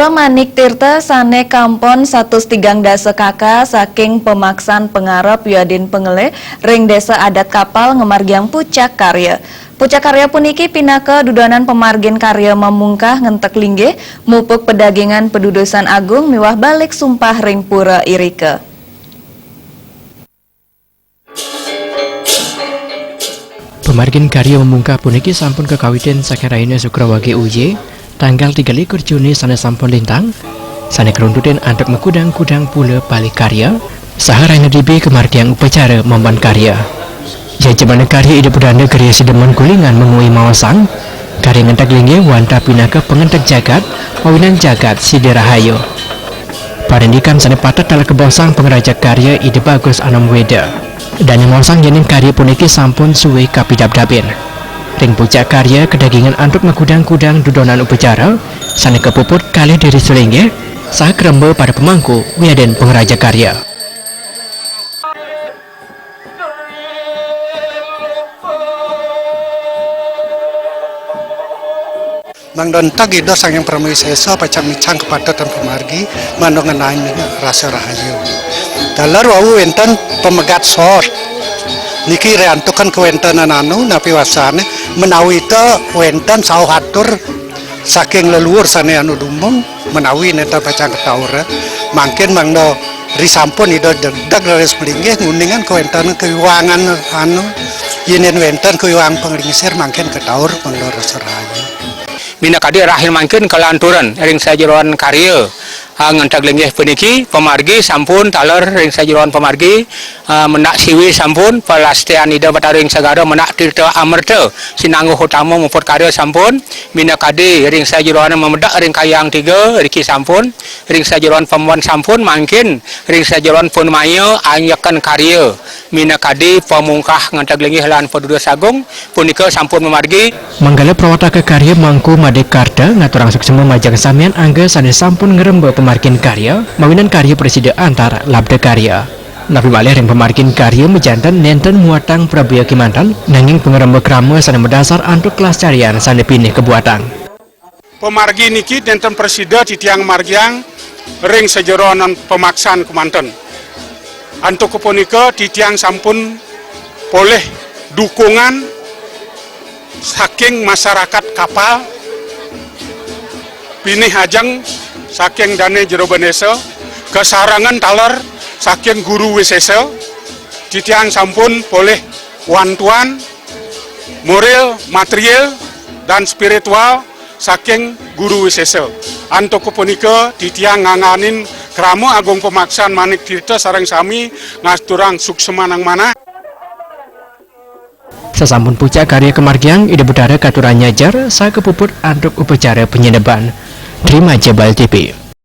Bapak Manik Tirta sane kampon 103 dasa kakak saking pemaksan pengarap Yadin Pengele ring desa adat kapal ngemargiang Pucak Karya. Pucak Karya puniki pinaka dudonan pemargin karya memungkah ngentek linggih mupuk pedagingan pedudusan agung miwah balik sumpah ring pura irike. Pemargin karya memungkah puniki sampun kekawitan saking Raina Sukrawage UJ tanggal 31 Juni sana sampun lintang sana keruntutin antuk mekudang-kudang pula balik karya saha Raina DB kemargiang upacara memban karya jajabana karya ide pudanda karya sedeman kulingan mengui mawasang karya ngentak linggih wanta pinaka pengentak jagat mawinan jagat siderahayo parindikan sana patat dalam kebosang pengeraja karya ide bagus anam weda dan yang mawasang jening karya puniki sampun suwe kapidab-dabin ring Pucak Karya kedagingan antuk mengkudang-kudang dudonan upacara sana kepuput kali dari selingge sah kerembe pada pemangku Yadin Pengeraja Karya. Mangdontag ido sang yang permai seso pacang-micang kepada tan pemargi mandongenain rasa rahayu. Dalar wau enten pemegat sot. Niki reantukan kewentanan anu napi wasane menawi itu wenten sauhatur saking leluhur sane anu dumbung menawi neta pacang ketaura mangkin mangdo risampun ido dedag leres melinggih nguningan kewentanan keuangan anu yinen wenten keuang pengringsir mangkin ketaur mangdo rasarayu mina kadi rahil mangkin kelanturan ring sajeroan karya ngentak linggih puniki pemargi sampun taler ring sajeroan pemargi menak siwi sampun pelastian ida bataring sagara menak tirta amerta sinanggu utama muput karya sampun mina kadi ring sajeroan memedak ring kayang 3 riki sampun ring sajeroan pemuan sampun mangkin ring sajeroan pun maya anyakan karya mina kadi pemungkah ngentak linggih lan pedudus agung punika sampun memargi Manggala prawataka karya mangku Madekarta ngaturang suksema majang samian angga sane sampun ngerembe pemargin karya mawinan karya presiden antar labda karya napi malih ring pemargin karya mejantan nenten muatang Prabuya Kimantan nanging pengerembe krama sane mendasar antuk kelas carian sane pinih kebuatan pemargi niki nenten presiden di tiang margiang ring sejeronan pemaksaan Kemanten antuk kepunika di tiang sampun boleh dukungan saking masyarakat kapal pinih ajeng saking dane jero benesa kesarangan taler saking guru wisesa titiang sampun boleh wantuan moral material dan spiritual saking guru wisesa antuk kepunika titiang nganganin kramo agung pemaksaan Manik Tirta sareng sami ngasturang suksemanang mana sesampun Pucak Karya kemargiang ide budara katuran nyajar sa kepuput antuk upacara penyeneban Terima Jabal TV.